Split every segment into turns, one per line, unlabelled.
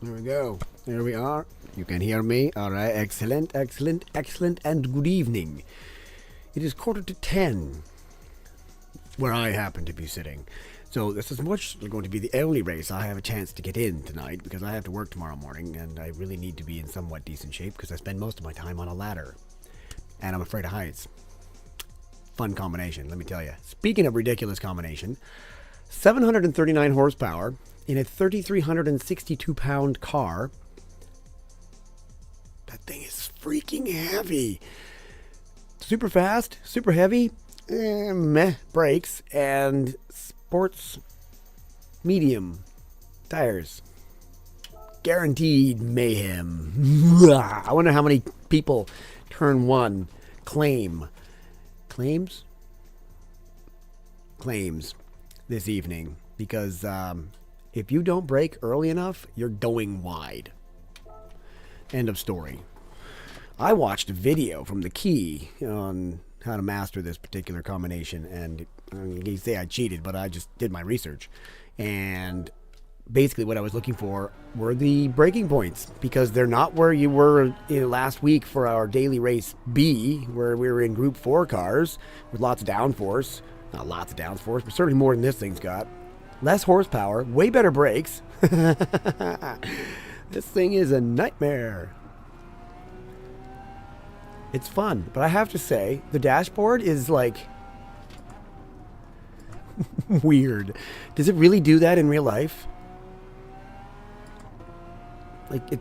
There we go. There we are. You can hear me. All right. Excellent, excellent, excellent, and good evening. It is 9:45 where I happen to be sitting. So this is much going to be the only race I have a chance to get in tonight because I have to work tomorrow morning and I really need to be in somewhat decent shape because I spend most of my time on a ladder. And I'm afraid of heights. Fun combination, let me tell you. Speaking of ridiculous combination, 739 horsepower in a 3,362 pound car. That thing is freaking heavy. Super fast, super heavy, meh brakes, and sports medium tires. Guaranteed mayhem. I wonder how many people turn one claims this evening, because if you don't brake early enough, you're going wide. End of story. I watched a video from the Key on how to master this particular combination, and you say I cheated, but I just did my research. And basically what I was looking for were the braking points, because they're not where you were last week for our daily race B, where we were in Group 4 cars with lots of downforce. Not lots of downforce, but certainly more than this thing's got. Less horsepower, way better brakes. This thing is a nightmare. It's fun, but I have to say, the dashboard is like weird. Does it really do that in real life? Like, you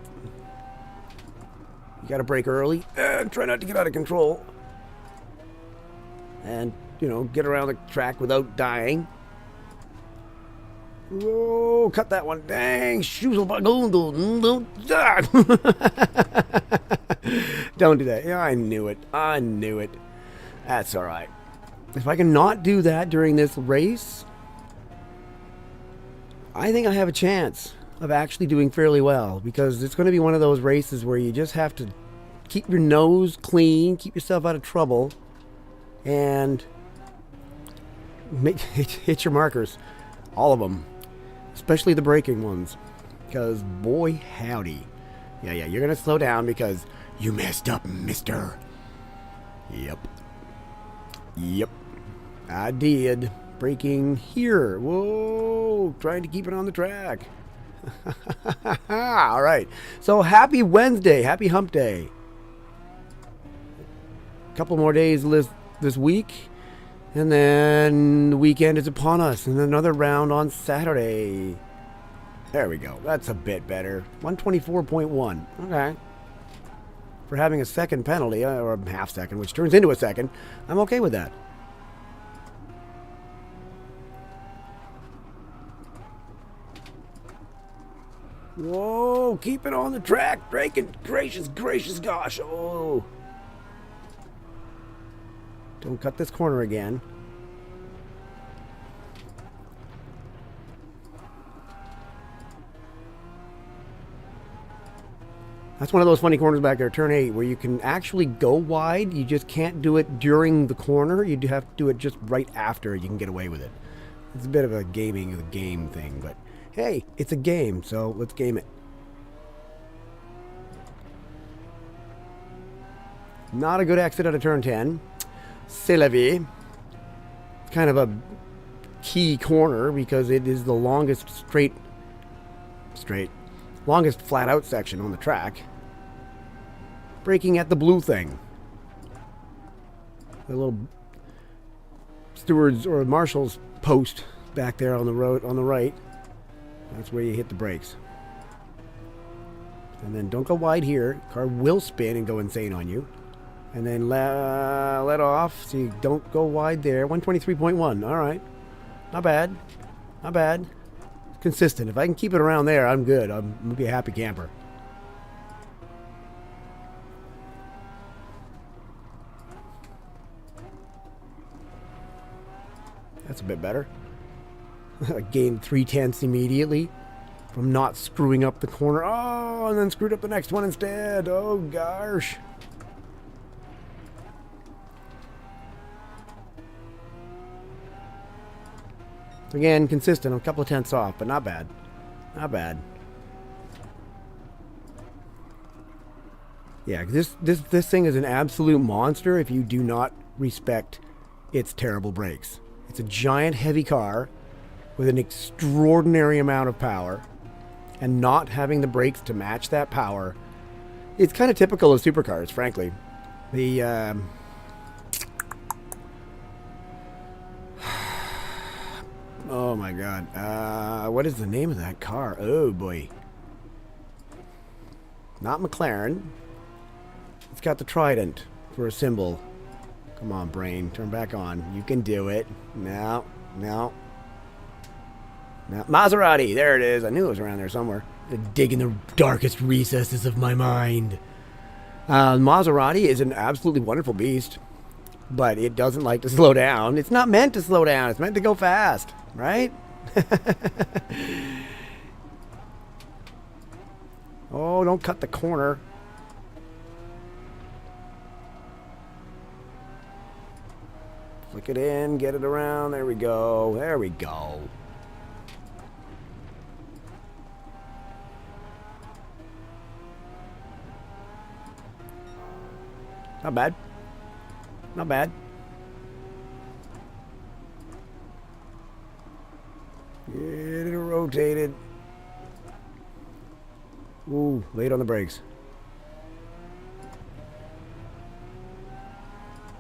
gotta brake early, try not to get out of control, and, get around the track without dying. Whoa, cut that one. Dang, shoes. Don't do that. Yeah, I knew it. That's all right. If I can not do that during this race, I think I have a chance of actually doing fairly well, because it's going to be one of those races where you just have to keep your nose clean, keep yourself out of trouble, and hit your markers. All of them. Especially the braking ones. Because, boy, howdy. Yeah, you're going to slow down because you messed up, mister. Yep. I did. Braking here. Whoa. Trying to keep it on the track. All right. So, happy Wednesday. Happy hump day. A couple more days this week. And then the weekend is upon us, and another round on Saturday. There we go. That's a bit better. 124.1. Okay. For having a second penalty, or a half second, which turns into a second, I'm okay with that. Whoa, keep it on the track. Braking. Gracious gosh. Oh. Don't cut this corner again. That's one of those funny corners back there, turn 8, where you can actually go wide. You just can't do it during the corner. You have to do it just right after. You can get away with it. It's a bit of a gaming of the game thing, but hey, it's a game, so let's game it. Not a good exit out of turn 10. C'est la vie. It's kind of a key corner because it is the longest longest flat out section on the track. Braking at the blue thing. The little steward's or marshal's post back there on the road on the right. That's where you hit the brakes. And then don't go wide here. Car will spin and go insane on you. And then let off so you don't go wide there. 123.1. All right. Not bad. Consistent. If I can keep it around there, I'm good. I'm going to be a happy camper. That's a bit better. I gained 0.3 immediately from not screwing up the corner. Oh, and then screwed up the next one instead. Oh, gosh. Again, consistent. A couple of tenths off, but not bad. Not bad. Yeah, this thing is an absolute monster if you do not respect its terrible brakes. It's a giant heavy car with an extraordinary amount of power, and not having the brakes to match that power, it's kind of typical of supercars, frankly. The oh my god, what is the name of that car? Oh boy, not McLaren. It's got the trident for a symbol. Come on, brain, turn back on. You can do it. No, no. No. Maserati, there it is. I knew it was around there somewhere. Dig in the darkest recesses of my mind. Maserati is an absolutely wonderful beast, but it doesn't like to slow down. It's not meant to slow down. It's meant to go fast, right? Oh, don't cut the corner. Flick it in, get it around. There we go. There we go. Not bad. Not bad. Get it rotated. Ooh, late on the brakes.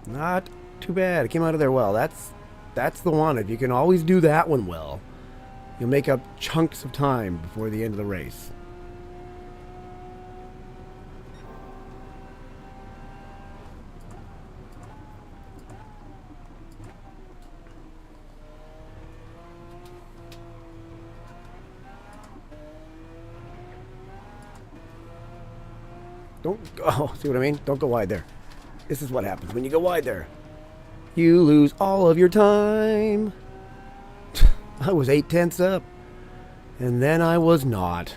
Not too bad. It came out of there well. That's the one. If you can always do that one well, you'll make up chunks of time before the end of the race. Don't go, oh, see what I mean? Don't go wide there. This is what happens when you go wide there. You lose all of your time. I was 8/10 up, and then I was not.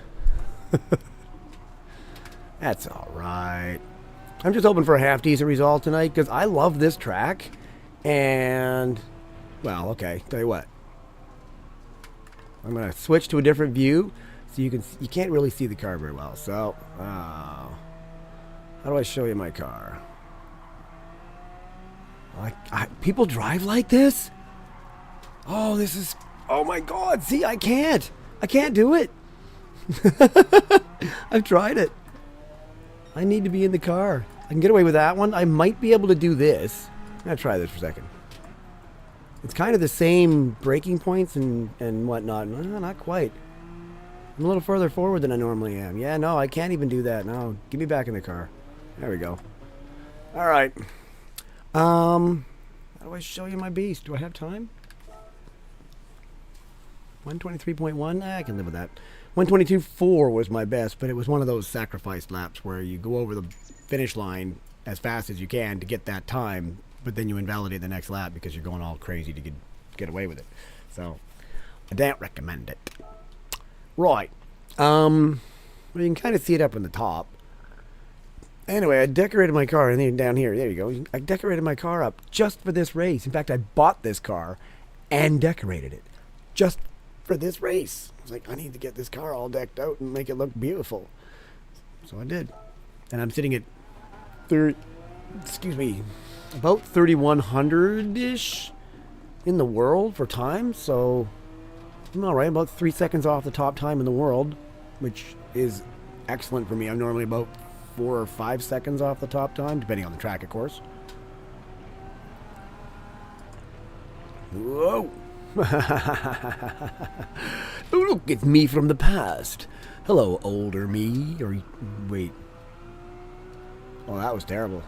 That's all right. I'm just hoping for a half decent result tonight because I love this track. And, well, okay, tell you what. I'm going to switch to a different view so you can't really see the car very well. So, how do I show you my car? People drive like this? Oh, this is... Oh my god, see, I can't do it. I've tried it. I need to be in the car. I can get away with that one. I might be able to do this. I'm going to try this for a second. It's kind of the same braking points and whatnot. No, not quite. I'm a little further forward than I normally am. Yeah, no, I can't even do that. No, get me back in the car. There we go. All right. How do I show you my beast? Do I have time? 123.1? I can live with that. 122.4 was my best, but it was one of those sacrifice laps where you go over the finish line as fast as you can to get that time, but then you invalidate the next lap because you're going all crazy to get away with it. So, I don't recommend it. Right. Well, you can kind of see it up in the top. Anyway, I decorated my car, and then down here, there you go. I decorated my car up just for this race. In fact, I bought this car and decorated it just for this race. I was like, I need to get this car all decked out and make it look beautiful. So I did. And I'm sitting at about 3,100-ish in the world for time. So I'm all right, about 3 seconds off the top time in the world, which is excellent for me. I'm normally about 4 or 5 seconds off the top time, depending on the track, of course. Whoa! Oh, look, it's me from the past. Hello, older me. Or wait. Oh, that was terrible.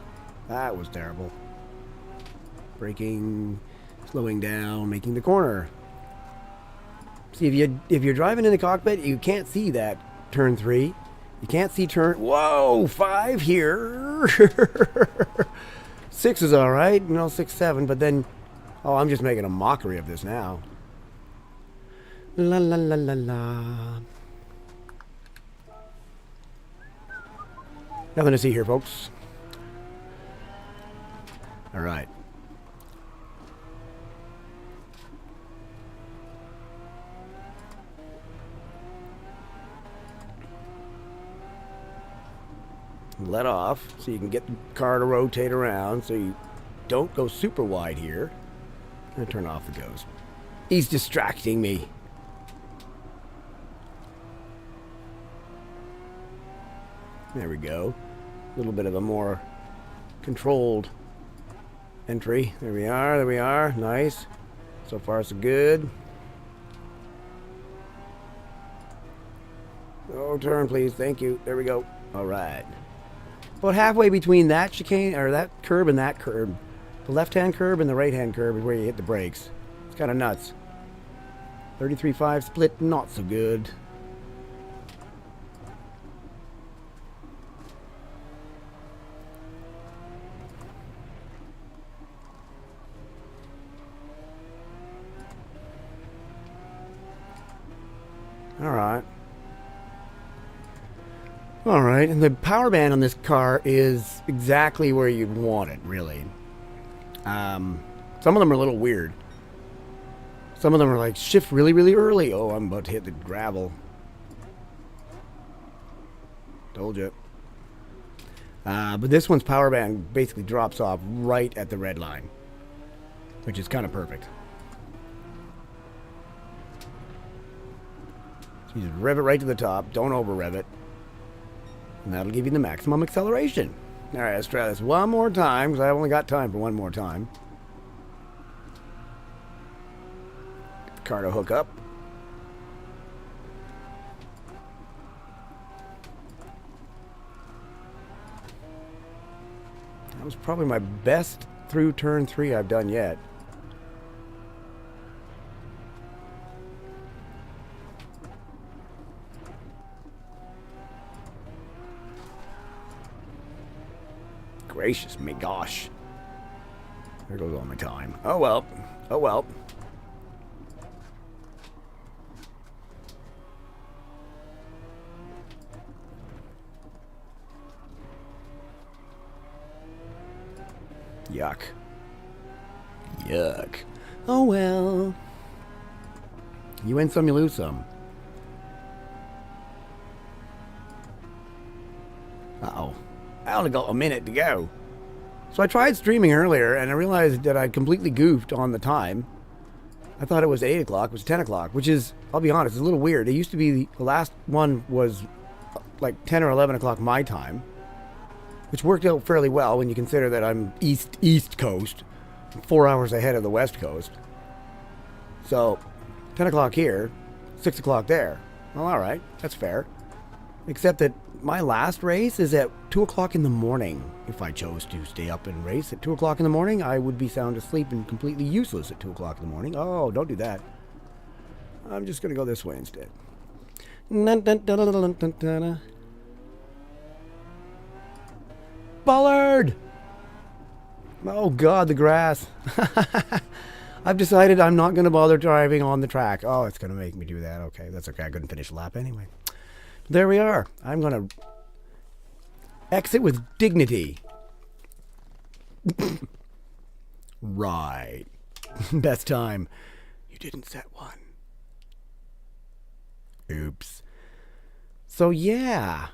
That was terrible. Braking, slowing down, making the corner. See, if you're driving in the cockpit, you can't see that turn 3. You can't see turn... Whoa! 5 here! 6 is alright. 6, 7. But then... Oh, I'm just making a mockery of this now. La la la la la. Nothing to see here, folks. Alright. let off so you can get the car to rotate around so you don't go super wide here. And turn off the ghost. He's distracting me. There we go. A little bit of a more controlled entry. There we are, there we are. Nice. So far so good. Oh, turn please. Thank you. There we go. Alright. About halfway between that chicane, or that curb and that curb. The left-hand curb and the right-hand curb is where you hit the brakes. It's kind of nuts. 33.5 split, not so good. Alright. Alright, and the power band on this car is exactly where you'd want it, really. Some of them are a little weird. Some of them are like, shift really, really early. Oh, I'm about to hit the gravel. Told you. But this one's power band basically drops off right at the red line, which is kind of perfect. So you just rev it right to the top. Don't over rev it. And that'll give you the maximum acceleration. Alright, let's try this one more time, because I've only got time for one more time. Get the car to hook up. That was probably my best through turn 3 I've done yet. Gracious me, gosh. There goes all my time. Oh well. Oh well. Yuck. Yuck. Oh well. You win some, you lose some. Uh-oh. I only got a minute to go. So I tried streaming earlier, and I realized that I'd completely goofed on the time. I thought it was 8 o'clock. It was 10 o'clock, which is, I'll be honest, it's a little weird. It used to be, the last one was like 10 or 11 o'clock my time, which worked out fairly well when you consider that I'm East Coast, 4 hours ahead of the West Coast. So, 10 o'clock here, 6 o'clock there. Well, alright, that's fair. Except that my last race is at 2 o'clock in the morning. If I chose to stay up and race at 2 o'clock in the morning, I would be sound asleep and completely useless at 2 o'clock in the morning. Oh, don't do that. I'm just going to go this way instead. Bollard! Oh, God, the grass. I've decided I'm not going to bother driving on the track. Oh, it's going to make me do that. Okay, that's okay. I couldn't finish a lap anyway. There we are. I'm going to exit with dignity. Right. Best time. You didn't set one. Oops. So, yeah.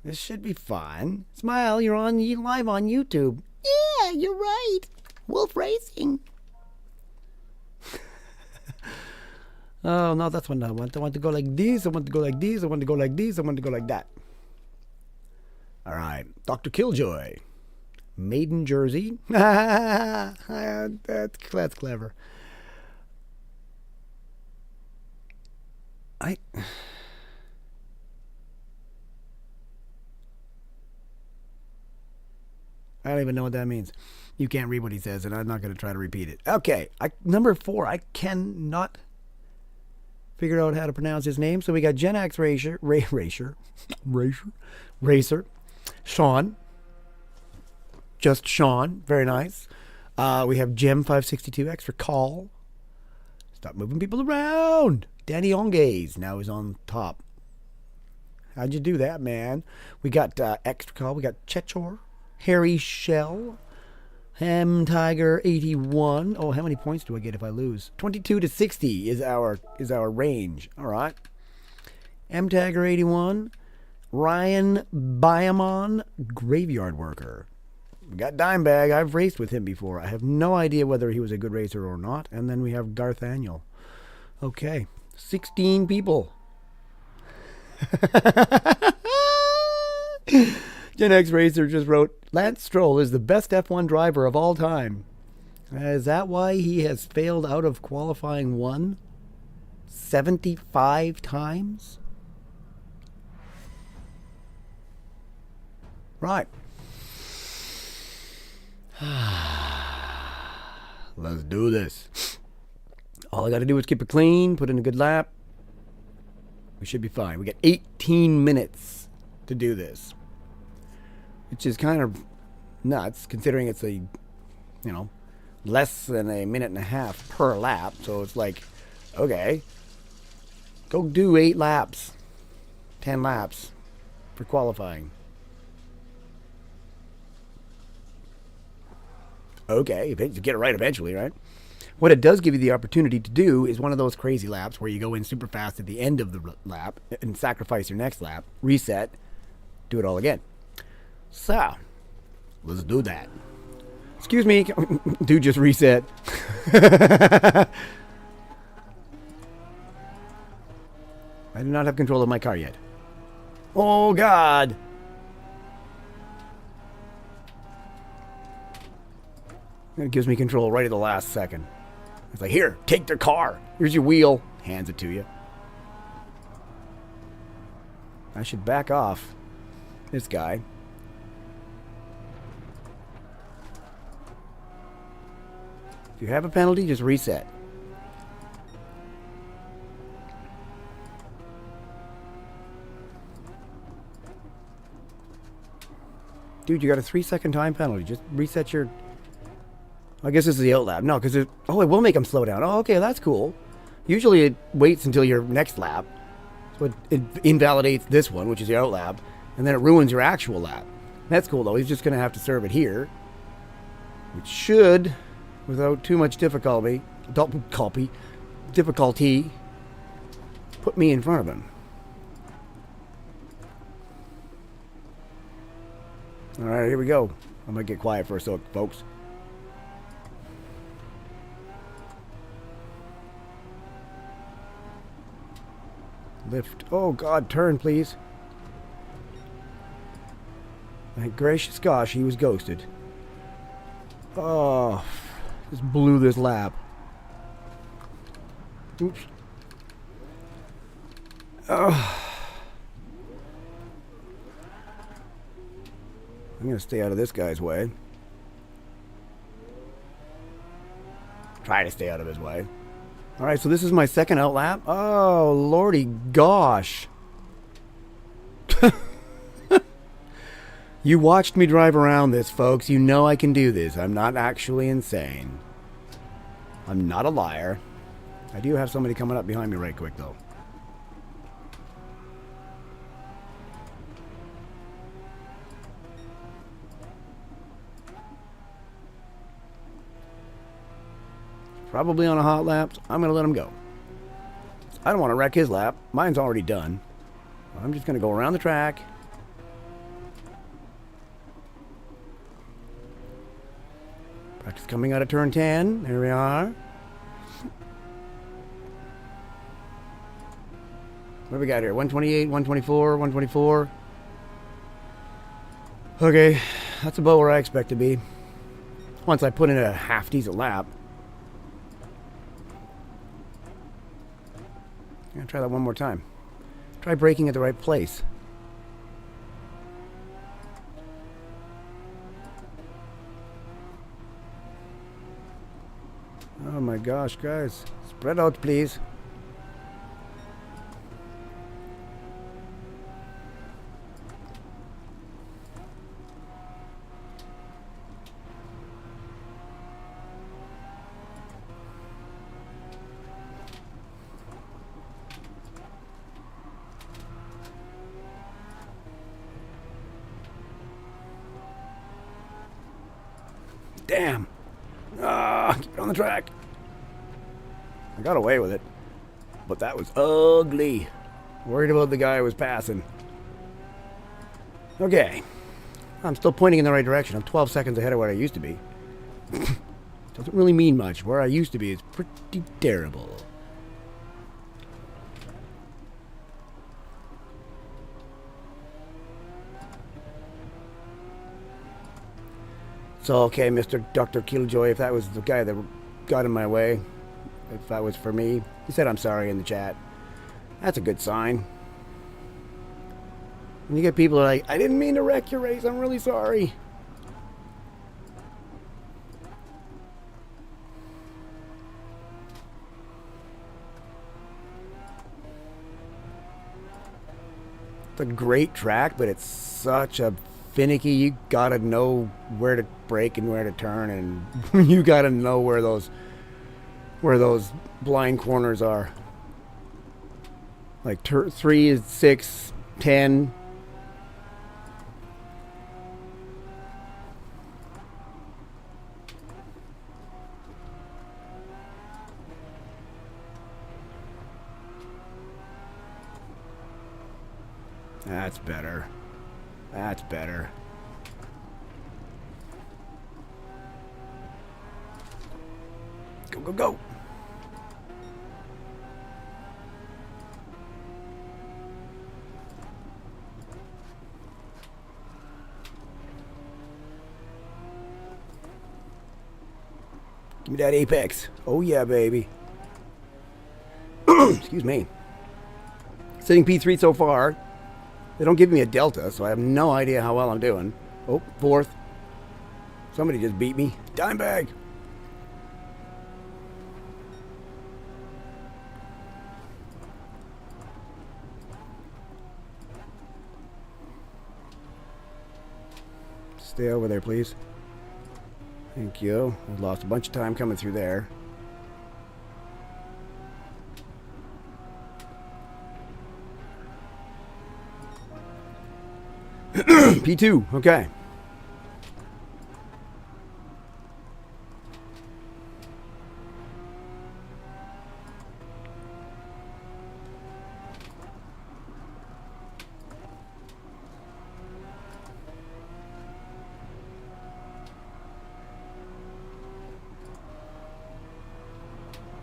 This should be fun. Smile, you're live on YouTube. Yeah, you're right. Wolf Racing. Oh, no, that's what I want. I want to go like this. I want to go like this. I want to go like this. I want to go like that. All right. Dr. Killjoy. Maiden Jersey. That's clever. I don't even know what that means. You can't read what he says, and I'm not going to try to repeat it. Okay. Number 4. I cannot figure out how to pronounce his name. So we got Gen X Racer, Sean, just Sean, very nice. We have Gem 562X for call. Stop moving people around. Danny Ongaze now is on top. How'd you do that, man? We got extra call. We got Chechor, Harry Shell, Ham Tiger 81. Oh, how many points do I get if I lose? 22 to 60 is our range. All right. M Tiger 81, Ryan Byamon, graveyard worker. We got Dimebag. I've raced with him before. I have no idea whether he was a good racer or not. And then we have Garth Annual. Okay. 16 people. Gen X Racer just wrote, Lance Stroll is the best F1 driver of all time. Is that why he has failed out of qualifying 75 times? Right. Let's do this. All I got to do is keep it clean, put in a good lap. We should be fine. We got 18 minutes to do this, which is kind of nuts considering it's less than a minute and a half per lap. So it's like, okay, go do 8 laps, 10 laps for qualifying. Okay, you get it right eventually, right? What it does give you the opportunity to do is one of those crazy laps where you go in super fast at the end of the lap and sacrifice your next lap, reset, do it all again. So, let's do that. Excuse me, dude just reset. I do not have control of my car yet. Oh, God. It gives me control right at the last second. It's like, here, take their car. Here's your wheel. Hands it to you. I should back off this guy. If you have a penalty, just reset. Dude, you got a 3-second time penalty. Just reset your... I guess this is the outlap. No, because it will make them slow down. Oh, okay, that's cool. Usually it waits until your next lap. So it invalidates this one, which is the outlap, and then it ruins your actual lap. That's cool, though. He's just going to have to serve it here, which should, without too much difficulty, put me in front of him. All right, here we go. I'm going to get quiet for a sec, folks. Lift. Oh, God, turn, please. Thank gracious gosh, he was ghosted. Oh, just blew this lap. Oops. Oh. I'm going to stay out of this guy's way. Try to stay out of his way. Alright, so this is my second outlap. Oh, lordy gosh. You watched me drive around this, folks. You know I can do this. I'm not actually insane. I'm not a liar. I do have somebody coming up behind me right quick, though. Probably on a hot lap. So I'm going to let him go. I don't want to wreck his lap. Mine's already done. I'm just going to go around the track. Practice coming out of turn 10. There we are. What do we got here? 128, 124, 124. Okay, that's about where I expect to be. Once I put in a half decent lap. I'm going to try that one more time. Try braking at the right place. Oh my gosh, guys. Spread out, please. Damn. Ah, keep it on the track. I got away with it. But that was ugly. Worried about the guy I was passing. Okay. I'm still pointing in the right direction. I'm 12 seconds ahead of where I used to be. Doesn't really mean much. Where I used to be is pretty terrible. So, okay, Mr. Dr. Killjoy, if that was the guy that got in my way, if that was for me, he said I'm sorry in the chat. That's a good sign. When you get people like, I didn't mean to wreck your race, I'm really sorry. It's a great track, but it's such a finicky. You gotta know where to brake and where to turn, and you gotta know where those blind corners are. Like 3, 6, 10. That's better. That's better. Go, go, go. Give me that apex. Oh, yeah, baby. Excuse me. Sitting P3 so far. They don't give me a delta, so I have no idea how well I'm doing. Oh, 4th. Somebody just beat me. Dime bag. Stay over there, please. Thank you. I've lost a bunch of time coming through there. P2, okay.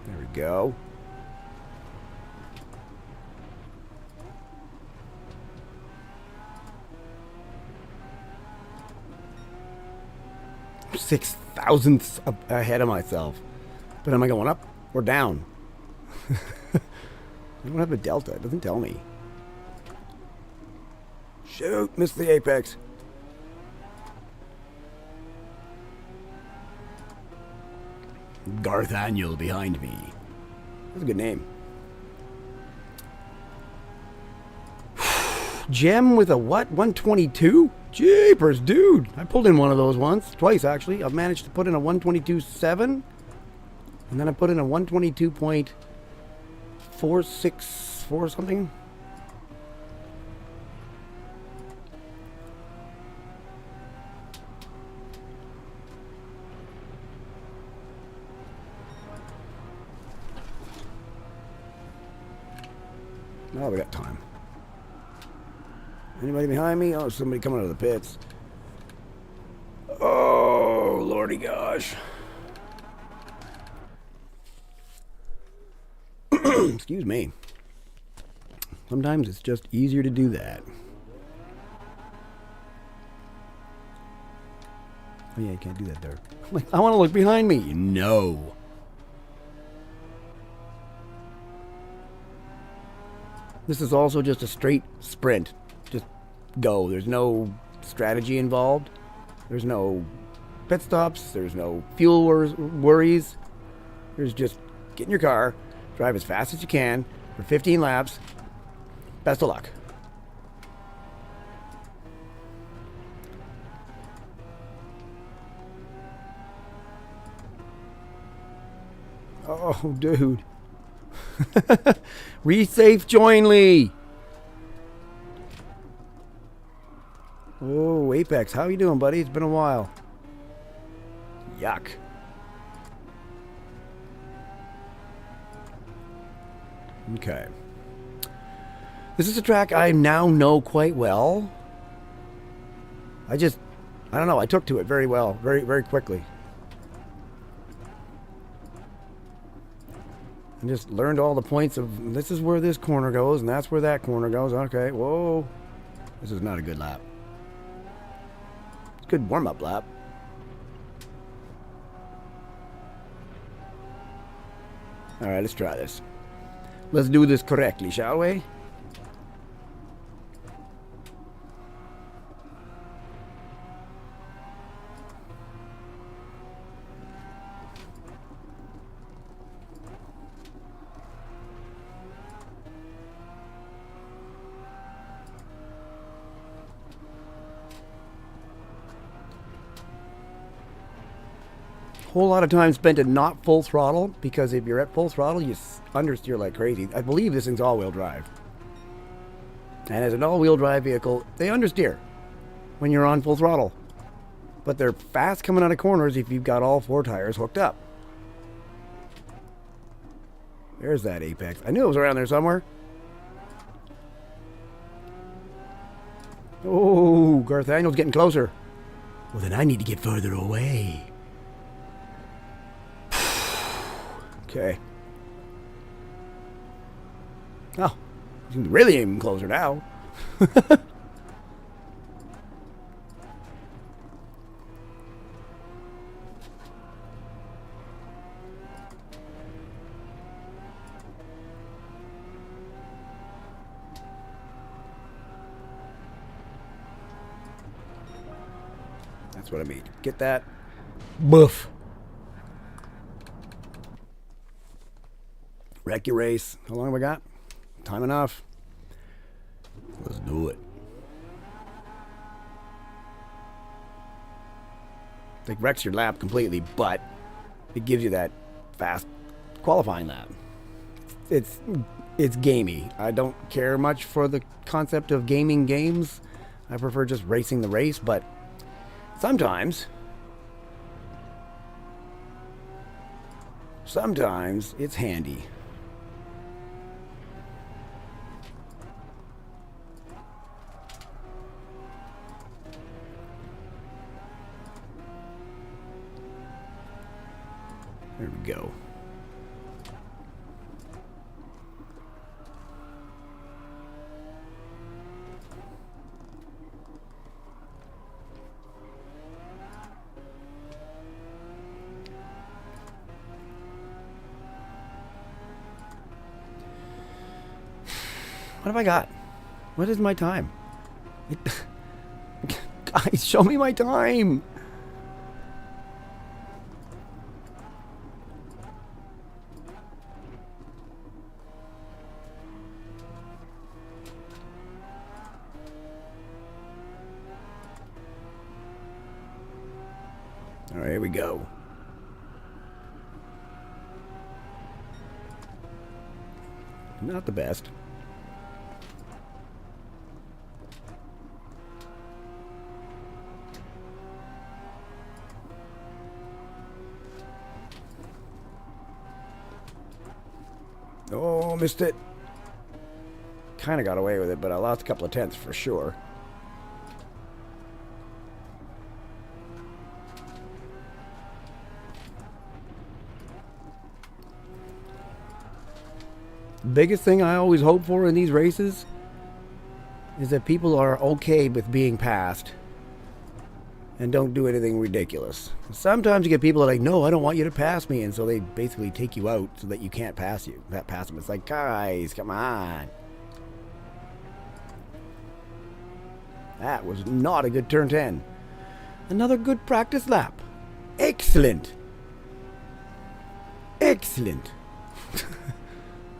There we go. Six thousandths ahead of myself. But am I going up or down? I don't have a delta. It doesn't tell me. Shoot, missed the apex. Garth Annual behind me. That's a good name. Gem with a what? 122? Jeepers, dude. I pulled in one of those once. Twice, actually. I've managed to put in a 122.7. And then I put in a 122.464 something. Oh, we got time. Anybody behind me? Oh, somebody coming out of the pits. Oh, lordy gosh. Excuse me. Sometimes it's just easier to do that. Oh yeah, you can't do that there. I'm like, I want to look behind me. No. This is also just a straight sprint. Just go. There's no strategy involved. There's no pit stops. There's no fuel worries. There's just get in your car, drive as fast as you can for 15 laps. Best of luck. Oh, dude. Resafe jointly. Oh, Apex, how you doing, buddy? It's been a while. Yuck. Okay. This is a track I now know quite well. I don't know, I took to it very well, very quickly. And just learned all the points of, this is where this corner goes, and that's where that corner goes. Okay, whoa. This is not a good lap. It's a good warm-up lap. Alright, let's try this. Let's do this correctly, shall we? Whole lot of time spent at not full throttle, because if you're at full throttle, you understeer like crazy. I believe this thing's all-wheel drive. And as an all-wheel drive vehicle, they understeer when you're on full throttle. But they're fast coming out of corners if you've got all 4 tires hooked up. There's that apex. I knew it was around there somewhere. Oh, Garth Daniels getting closer. Well, then I need to get further away. Okay. Oh, he's really aiming closer now. That's what I mean. Get that. Boof. Wreck your race. How long have we got? Time enough. Let's do it. It wrecks your lap completely, but it gives you that fast qualifying lap. It's gamey. I don't care much for the concept of gaming games. I prefer just racing the race, but sometimes it's handy. There we go. What have I got? What is my time? Guys, show me my time! Alright, here we go. Not the best. Oh, missed it. Kind of got away with it, but I lost a couple of tenths for sure. Biggest thing I always hope for in these races is that people are okay with being passed and don't do anything ridiculous. Sometimes you get people that are like, no, I don't want you to pass me, and so they basically take you out so that you can't pass them. It's like, guys, come on. That was not a good turn 10. Another good practice lap. Excellent. Excellent.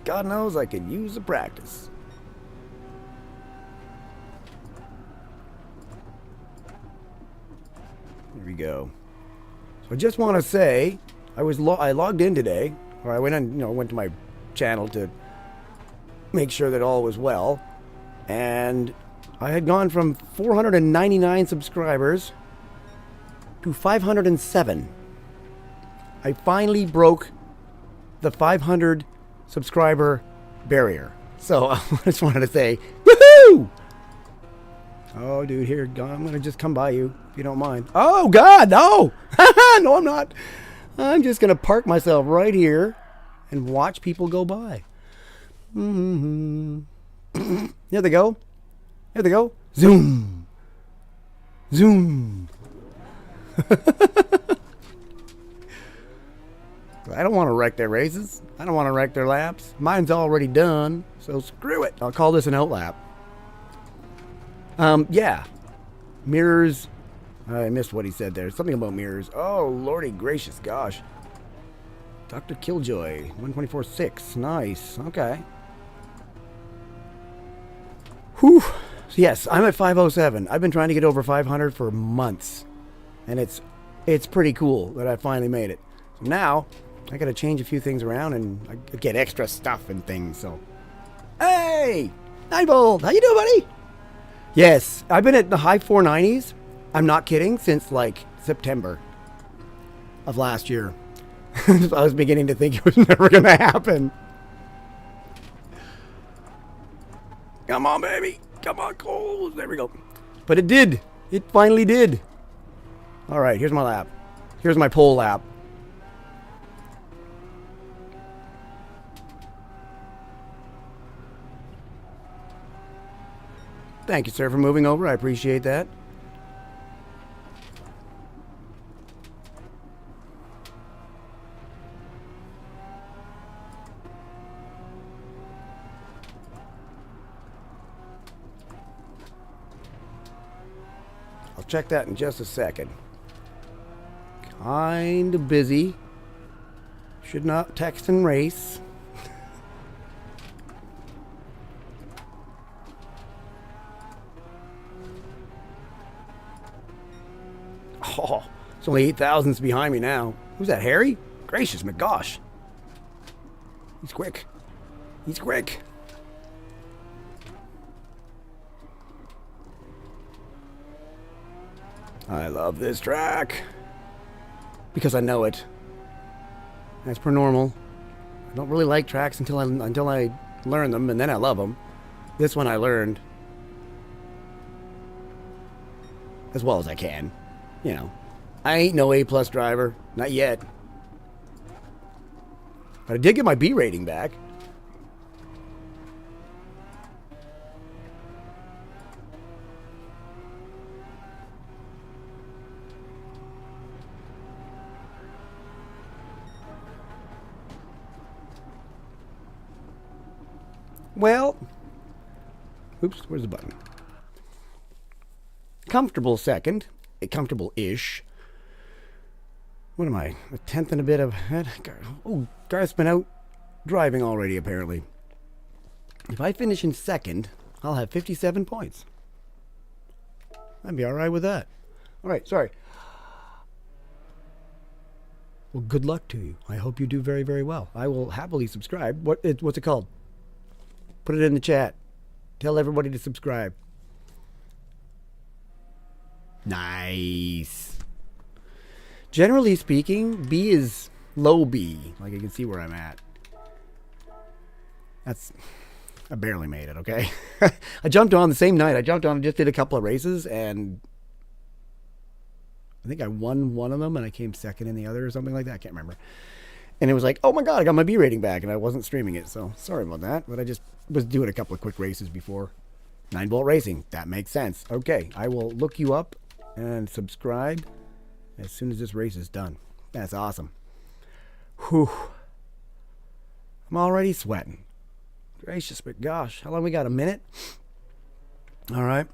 God knows I can use the practice. Here we go. So I just want to say, I logged in today, or I went to my channel to make sure that all was well, and I had gone from 499 subscribers to 507. I finally broke the 500 subscriber barrier. So I just wanted to say, woohoo! Oh, dude, here, I'm gonna just come by you if you don't mind. Oh God, no! No, I'm not. I'm just gonna park myself right here and watch people go by. Mm-hmm. There they go. There they go. Zoom. Zoom. I don't want to wreck their races. I don't want to wreck their laps. Mine's already done, so screw it. I'll call this an outlap. Yeah. Mirrors. I missed what he said there. Something about mirrors. Oh, lordy gracious, gosh. Dr. Killjoy, 124.6. Nice. Okay. Whew. So yes, I'm at 507. I've been trying to get over 500 for months. And it's pretty cool that I finally made it. So now, I gotta change a few things around and I get extra stuff and things, so. Hey! Nightbolt! How you doing, buddy? Yes, I've been at the high 490s. I'm not kidding, since like September of last year. I was beginning to think it was never gonna happen. Come on, baby. Come on, Cole. There we go. But it did. It finally did. All right, here's my lap. Here's my pole lap. Thank you, sir, for moving over. I appreciate that. I'll check that in just a second. Kind of busy. Should not text and race. Oh, it's only 8,000s behind me now. Who's that, Harry? Gracious, my gosh. He's quick. He's quick. I love this track. Because I know it. As per normal. I don't really like tracks until I learn them, and then I love them. This one I learned as well as I can. You know, I ain't no A+ driver. Not yet. But I did get my B rating back. Well, oops, where's the button? Comfortable second. Comfortable-ish. What am I? A tenth and a bit of... Oh, Garth's been out driving already, apparently. If I finish in second, I'll have 57 points. I'd be alright with that. Alright, sorry. Well, good luck to you. I hope you do very, very well. I will happily subscribe. What's it called? Put it in the chat. Tell everybody to subscribe. Nice. Generally speaking, B is low B. Like, you can see where I'm at. I barely made it, okay? I jumped on the same night. I jumped on and just did a couple of races, and I think I won one of them, and I came second in the other or something like that. I can't remember. And it was like, oh my God, I got my B rating back, and I wasn't streaming it, so sorry about that. But I just was doing a couple of quick races before. 9-Volt Racing. That makes sense. Okay, I will look you up and subscribe as soon as this race is done. That's awesome. Whew. I'm already sweating. Gracious, but gosh, how long we got? A minute? All right.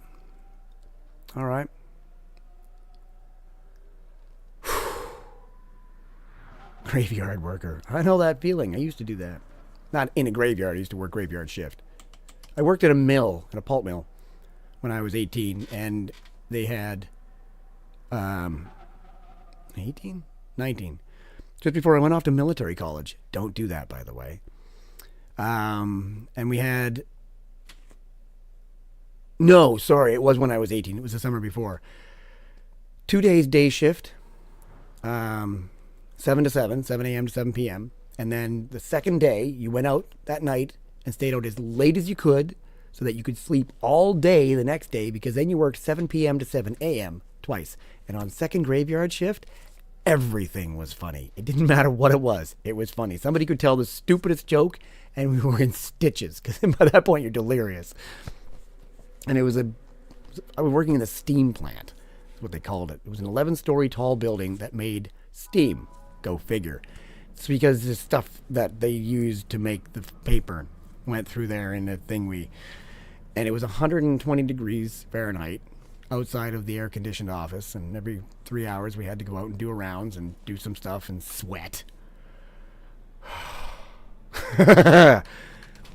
All right. Graveyard worker. I know that feeling. I used to do that. Not in a graveyard. I used to work graveyard shift. I worked at a mill, at a pulp mill, when I was 18, and they had 18? 19. Just before I went off to military college. Don't do that, by the way. And we had... No, sorry, it was when I was 18. It was the summer before. 2 days day shift. 7 to 7, 7 a.m. to 7 p.m. And then the second day, you went out that night and stayed out as late as you could so that you could sleep all day the next day, because then you worked 7 p.m. to 7 a.m. twice. And on second graveyard shift, everything was funny. It didn't matter what it was. It was funny. Somebody could tell the stupidest joke, and we were in stitches, because by that point you're delirious. And I was working in the steam plant. That's what they called it. It was an 11-story tall building that made steam. Go figure. It's because the stuff that they used to make the paper went through there in the thing and it was 120 degrees Fahrenheit outside of the air-conditioned office, and every 3 hours we had to go out and do rounds and do some stuff and sweat.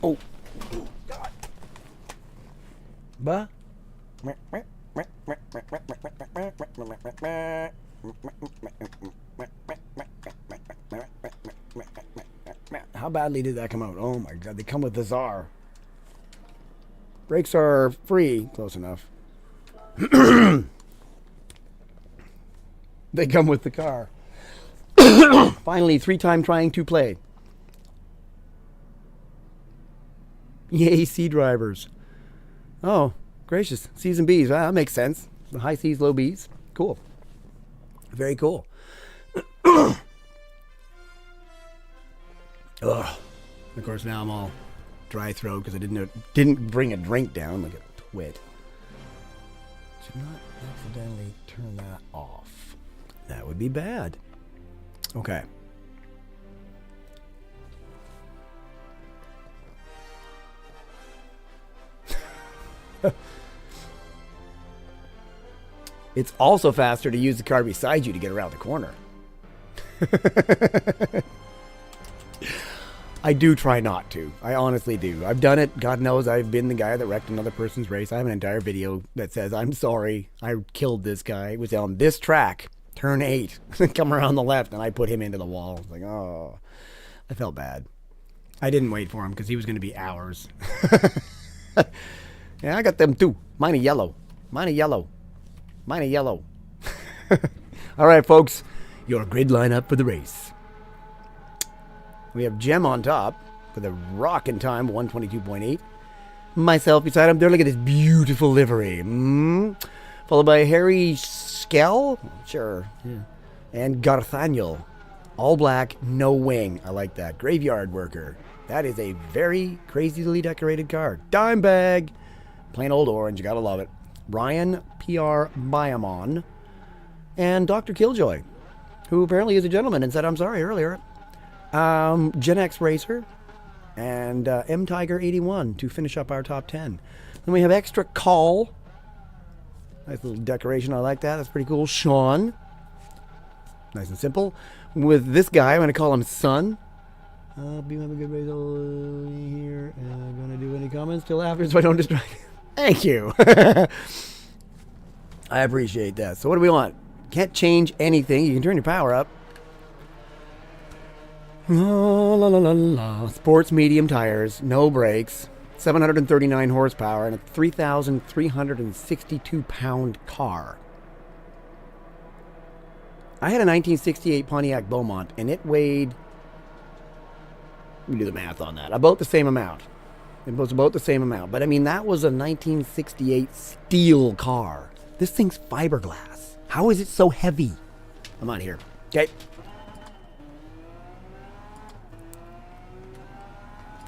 Oh, God. Bah. How badly did that come out? Oh my God, they come with the czar. Brakes are free. Close enough. They come with the car. Finally, 3-time trying to play. Yay, sea drivers. Oh, gracious. C's and B's. That makes sense. The high C's, low B's. Cool. Very cool. Ugh. Of course, now I'm all dry throat because I didn't bring a drink down like a twit. Should not accidentally turn that off. That would be bad. Okay. It's also faster to use the car beside you to get around the corner. I do try not to. I honestly do. I've done it. God knows I've been the guy that wrecked another person's race. I have an entire video that says, I'm sorry, I killed this guy. It was on this track, turn 8. Come around the left, and I put him into the wall. I was like, oh, I felt bad. I didn't wait for him because he was going to be hours. Yeah, I got them too. Mine are yellow. Mine are yellow. Mine are yellow. All right, folks. Your grid lineup for the race. We have Jem on top for the rockin' time, 122.8. Myself beside him. There, look at this beautiful livery. Followed by Harry Skell. Sure. Yeah. And Garthaniel. All black, no wing. I like that. Graveyard worker. That is a very crazily decorated car. Dime bag. Plain old orange. You gotta love it. Ryan P.R. Biamon. And Dr. Killjoy, who apparently is a gentleman and said, I'm sorry earlier. Gen X Racer. And M Tiger 81 to finish up our top 10. Then we have Extra Call. Nice little decoration. I like that. That's pretty cool. Sean. Nice and simple. With this guy, I'm going to call him Son. Be have a good race here. I'm going to do any comments till after so I don't distract you. Thank you. I appreciate that. So what do we want? Can't change anything. You can turn your power up. La, la, la, la, la. Sports medium tires, no brakes, 739 horsepower, and a 3,362 pound car. I had a 1968 Pontiac Beaumont, and it weighed, let me do the math on that, about the same amount. It was about the same amount. But I mean, that was a 1968 steel car. This thing's fiberglass. How is it so heavy? I'm on here. Okay.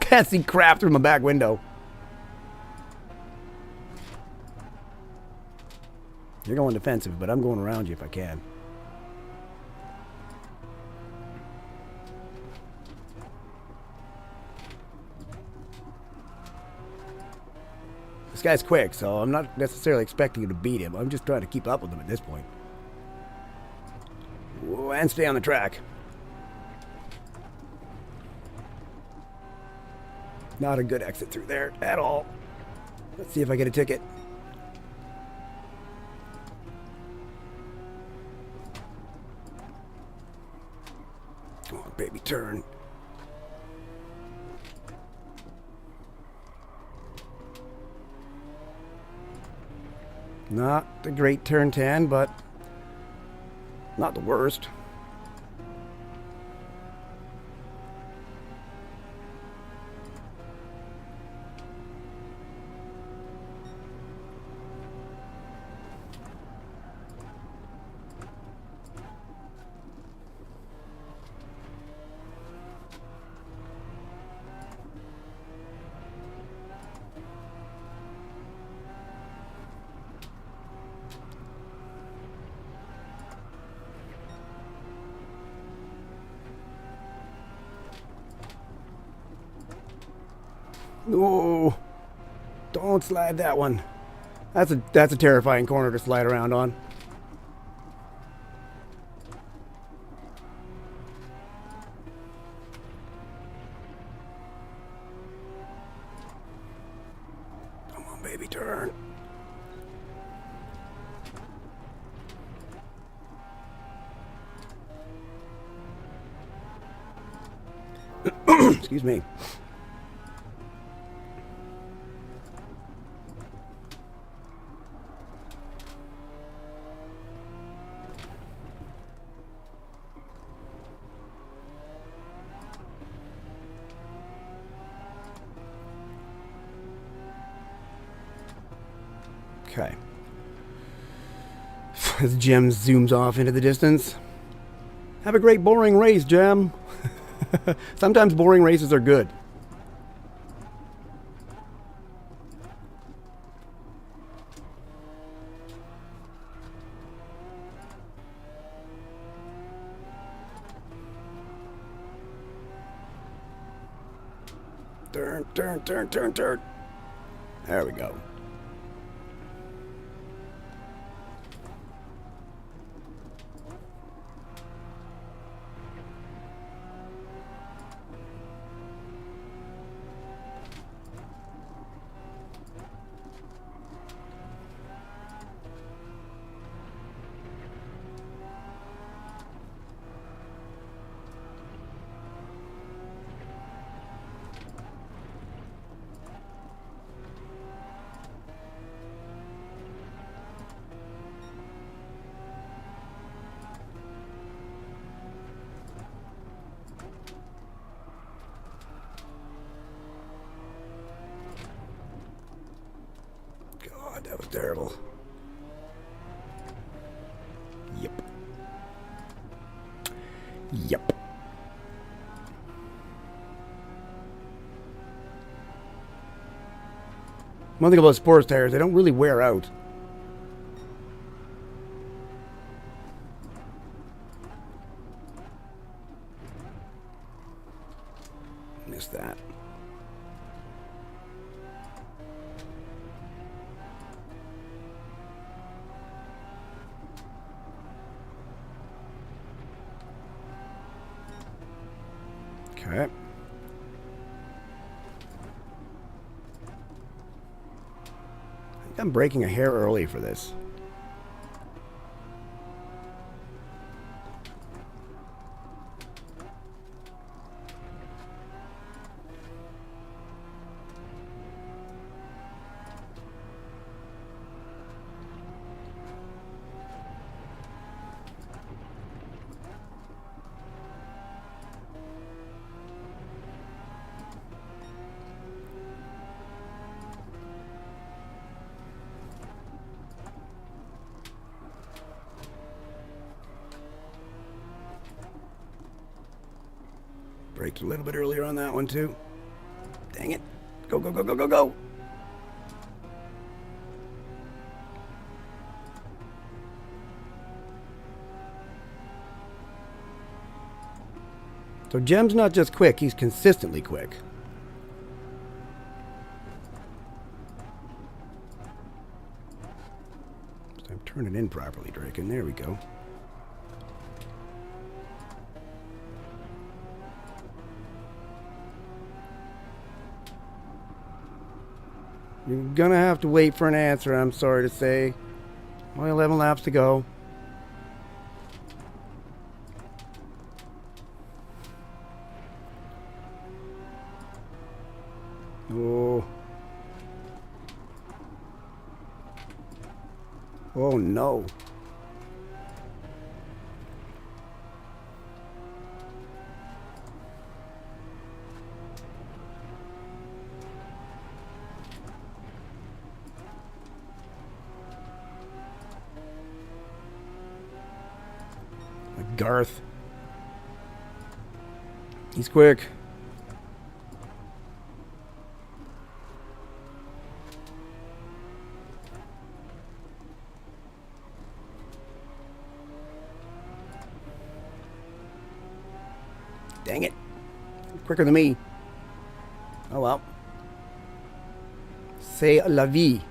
Can't see crap through my back window. You're going defensive, but I'm going around you if I can. This guy's quick, so I'm not necessarily expecting you to beat him. I'm just trying to keep up with him at this point. Whoa, and stay on the track. Not a good exit through there at all. Let's see if I get a ticket. Come on, baby, turn. Not a great turn 10, but not the worst. Oh, don't slide that one. That's a terrifying corner to slide around on. Come on, baby, turn. Excuse me. Okay. As Jem zooms off into the distance. Have a great boring race, Jem. Sometimes boring races are good. Turn, turn, turn, turn, turn. There we go. God, that was terrible. Yep. Yep. One thing about sports tires, they don't really wear out. Missed that. Okay. I think I'm braking a hair early for this. Braked a little bit earlier on that one, too. Dang it. Go, go, go, go, go, go. So Jem's not just quick, he's consistently quick. So I'm turning in properly, Draken. There we go. You're gonna have to wait for an answer, I'm sorry to say. Only 11 laps to go. Oh. Oh no. Garth. He's quick. Dang it. Quicker than me. Oh well. C'est la vie.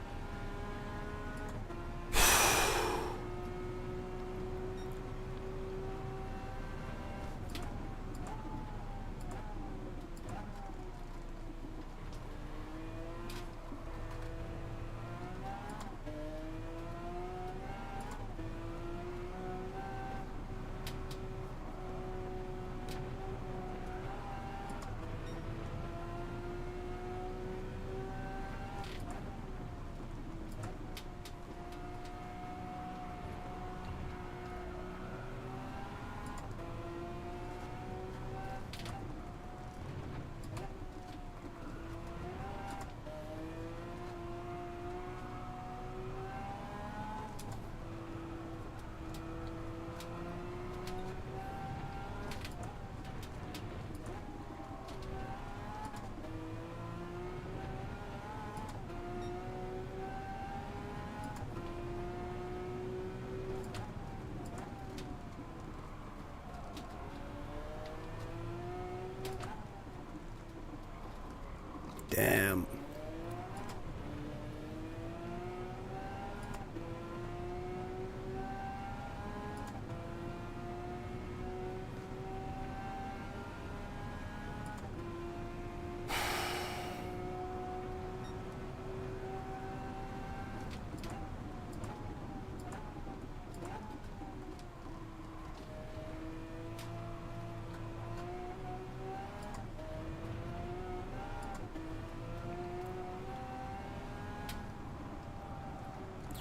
Damn.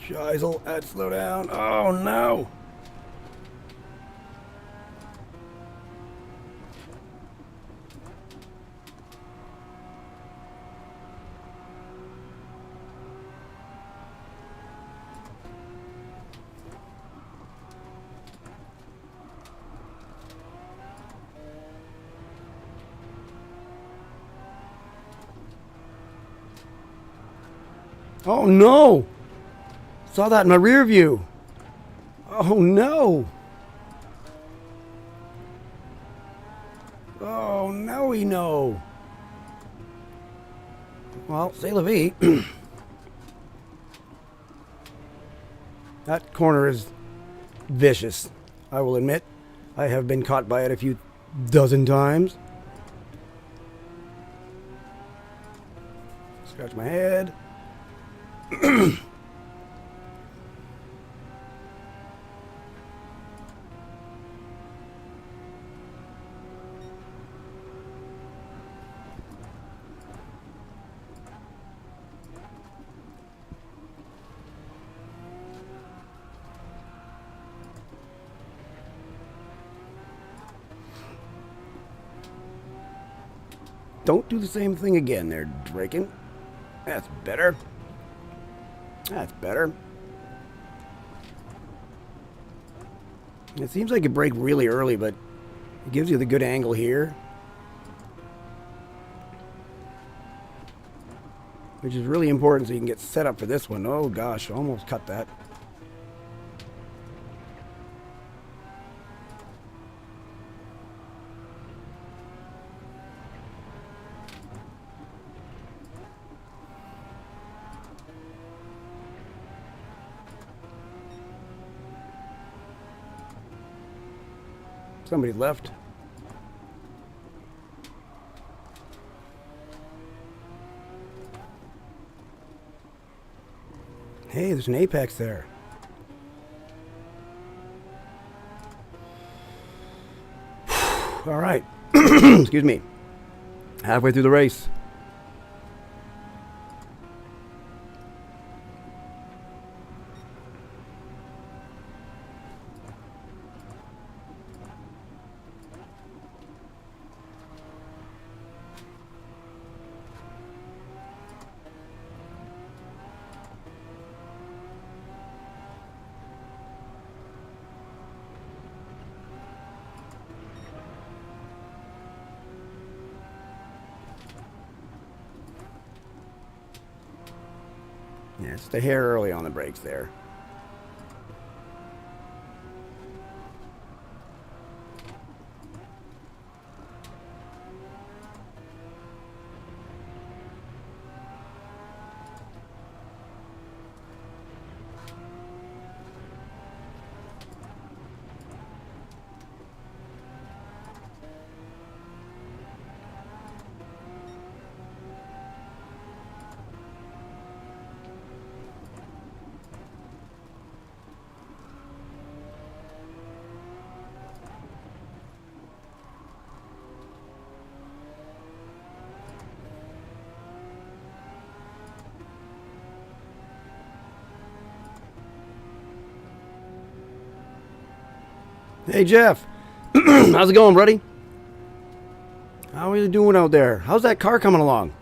Shiesel, I'd slow down. Oh no! Oh no! Saw that in my rear view. Oh no! Oh no, we know. Well, c'est la vie. That corner is vicious, I will admit. I have been caught by it a few dozen times. Scratch my head. Don't do the same thing again there, Draken. That's better. That's better. It seems like you brake really early, but it gives you the good angle here. Which is really important so you can get set up for this one. Oh gosh, almost cut that. Somebody left. Hey, there's an apex there. All right. Excuse me. Halfway through the race. Yeah, just a hair early on the brakes there. Hey, Jeff. How's it going, buddy? How are you doing out there? How's that car coming along?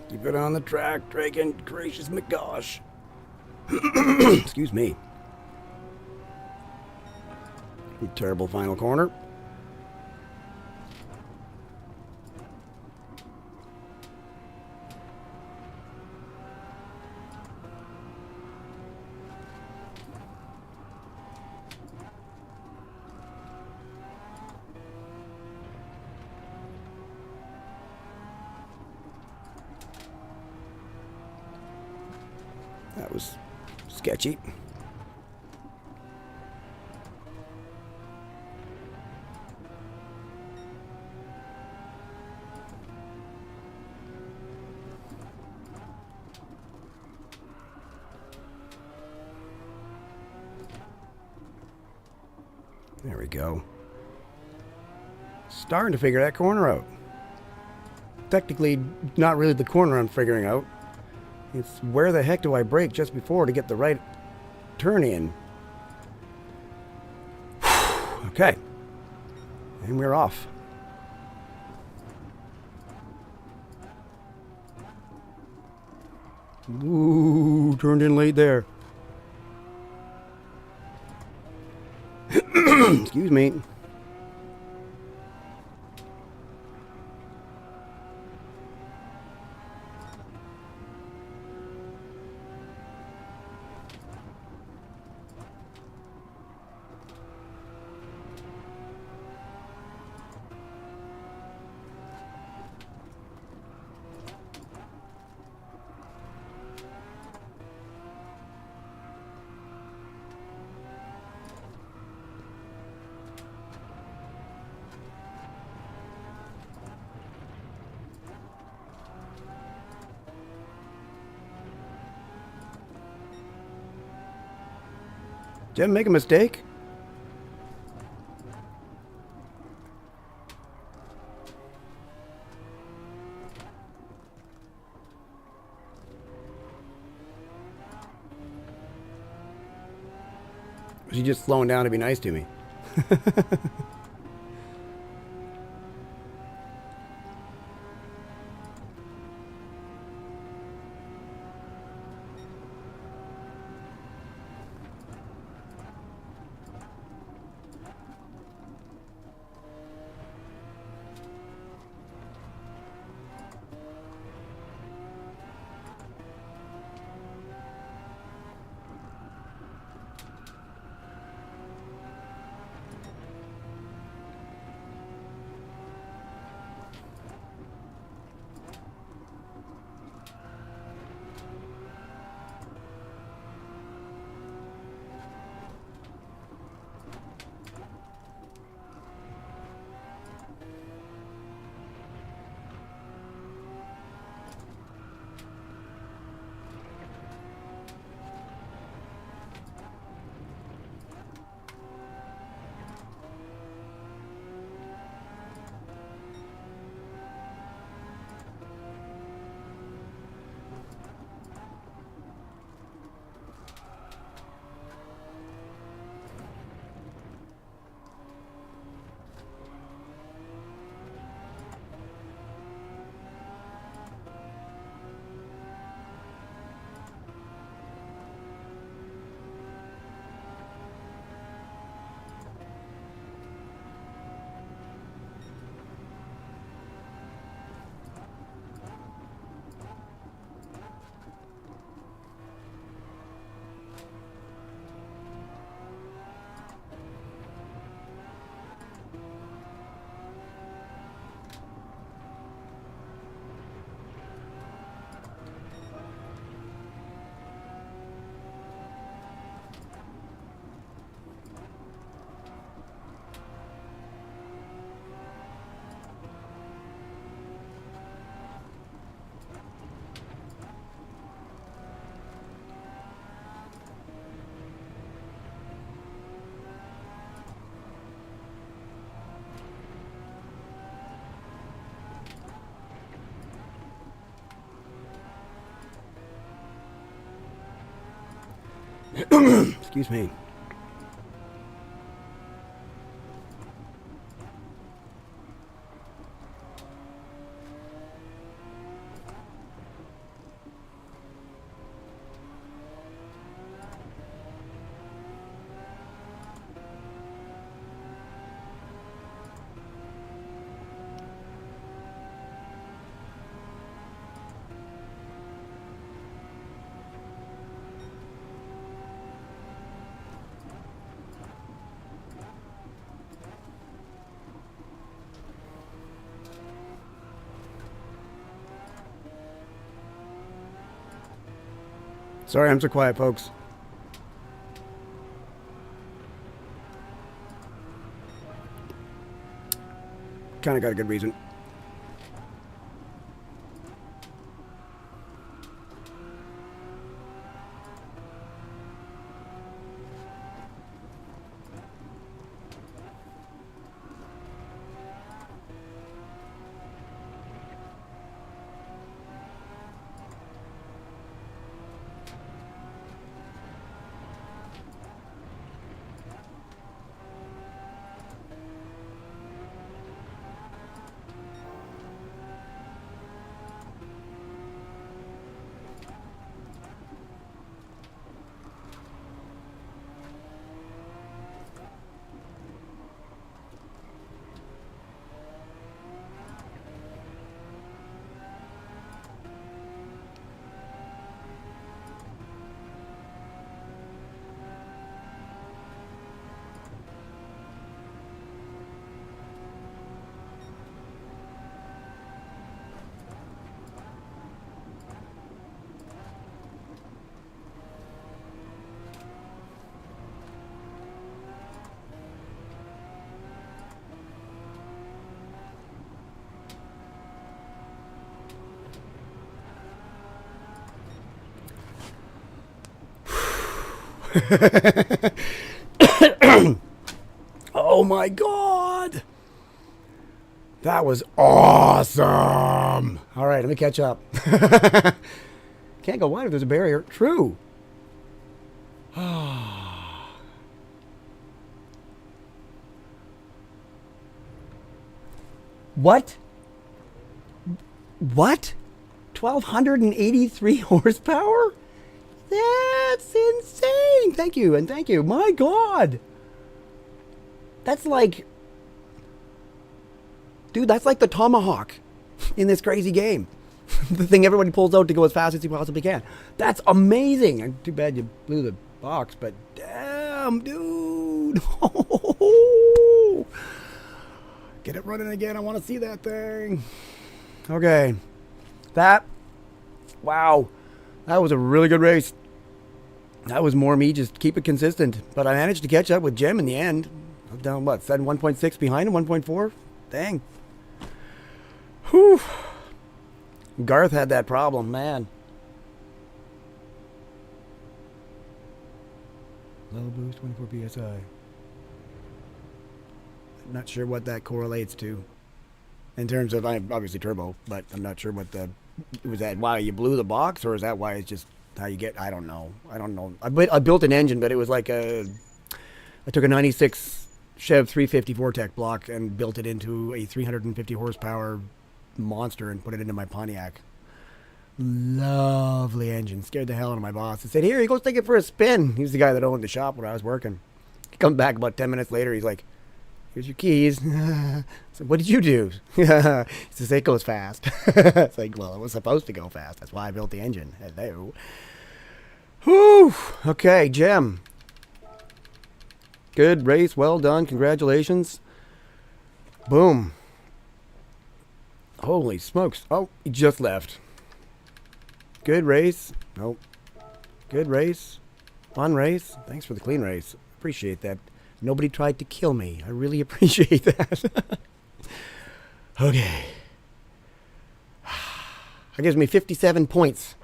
Keep it on the track, Dragon. Gracious McGosh. Excuse me. Terrible final corner. That was sketchy. There we go. Starting to figure that corner out. Technically, not really the corner I'm figuring out. It's where the heck do I brake just before to get the right turn in. Okay. And we're off. Ooh, turned in late there. Excuse me. Did I make a mistake? Was he just slowing down to be nice to me? Excuse me. Sorry, I'm so quiet, folks. Kind of got a good reason. Oh my god! That was awesome! Alright, let me catch up. Can't go wide if there's a barrier. True. What? What? 1,283 horsepower? That's insane! Thank you, and thank you. My god! That's like... Dude, that's like the Tomahawk in this crazy game. The thing everybody pulls out to go as fast as he possibly can. That's amazing! Too bad you blew the box, but damn, dude! Get it running again. I want to see that thing. Okay. That... Wow. That was a really good race. That was more me just keep it consistent. But I managed to catch up with Jim in the end. I was down, what, 1.6 behind him, 1.4? Dang. Whew. Garth had that problem, man. Low boost, 24 PSI. Not sure what that correlates to. In terms of, I'm obviously turbo, but I'm not sure what the... Was that why you blew the box, or is that why it's just how you get... I don't know. I built an engine, but it was like a... I took a 96 Chev 350 Vortec block and built it into a 350 horsepower monster and put it into my Pontiac. Lovely engine. Scared the hell out of my boss. I said, here, you go take it for a spin. He's the guy that owned the shop where I was working. He come back about 10 minutes later. He's like, here's your keys. I said, what did you do? He says, it goes fast. It's like, well, it was supposed to go fast. That's why I built the engine. Hello. Whew. Okay, Jem. Good race. Well done. Congratulations. Boom. Holy smokes. Oh, he just left. Good race. Nope. Good race. Fun race. Thanks for the clean race. Appreciate that. Nobody tried to kill me. I really appreciate that. Okay. That gives me 57 points.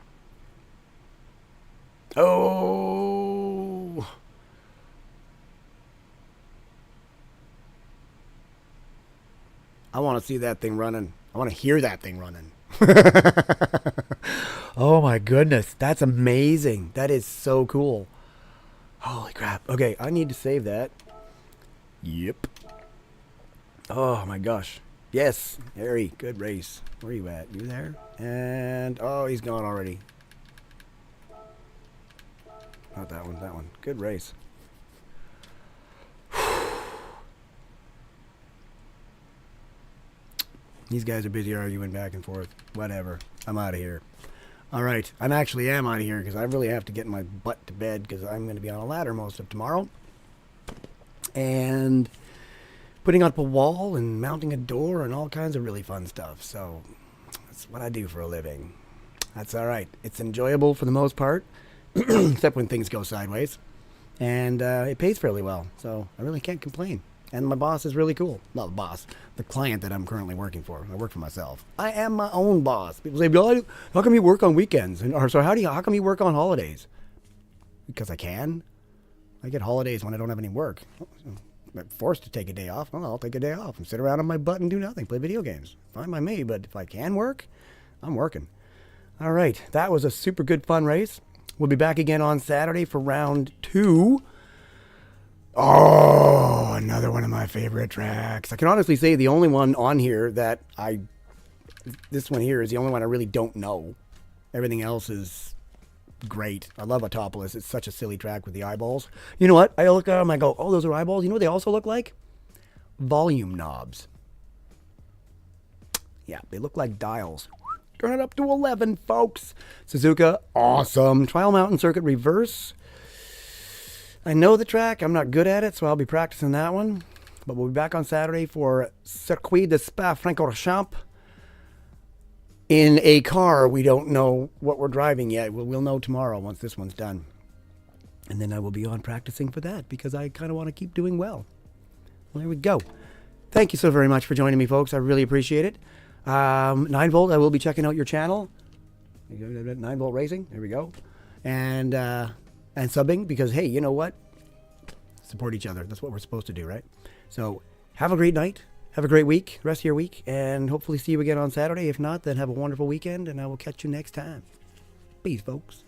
Oh. I want to see that thing running. I want to hear that thing running. Oh my goodness. That's amazing. That is so cool. Holy crap. Okay, I need to save that. Yep. Oh my gosh. Yes, Harry, good race. Where are you at? You there? And, oh, he's gone already. Not that one, that one. Good race. These guys are busy arguing back and forth. Whatever. I'm out of here. All right. I actually am out of here because I really have to get my butt to bed because I'm going to be on a ladder most of tomorrow. And putting up a wall and mounting a door and all kinds of really fun stuff. So that's what I do for a living. That's all right. It's enjoyable for the most part, except when things go sideways. And it pays fairly well. So I really can't complain. And my boss is really cool. Not the boss, the client that I'm currently working for. I work for myself. I am my own boss. People say, "Well, how come you work on weekends?" Or so how come you work on holidays? Because I can. I get holidays when I don't have any work. I'm forced to take a day off. Well, I'll take a day off and sit around on my butt and do nothing, play video games. Fine by me, but if I can work, I'm working. All right, that was a super good fun race. We'll be back again on Saturday for round 2. Oh, another one of my favorite tracks. I can honestly say the only one on here that this one here is the only one I really don't know. Everything else is great. I love Autopolis. It's such a silly track with the eyeballs. You know what? I look at them, I go, oh, those are eyeballs. You know what they also look like? Volume knobs. Yeah, they look like dials. Turn it up to 11, folks. Suzuka, awesome. Trial Mountain Circuit Reverse. I know the track. I'm not good at it, so I'll be practicing that one. But we'll be back on Saturday for Circuit de Spa-Francorchamps. In a car, we don't know what we're driving yet. We'll know tomorrow once this one's done. And then I will be on practicing for that because I kind of want to keep doing well. Well, there we go. Thank you so very much for joining me, folks. I really appreciate it. 9-Volt, I will be checking out your channel. 9-Volt Racing. There we go. And subbing because, hey, you know what? Support each other. That's what we're supposed to do, right? So have a great night. Have a great week, rest of your week, and hopefully see you again on Saturday. If not, then have a wonderful weekend, and I will catch you next time. Peace, folks.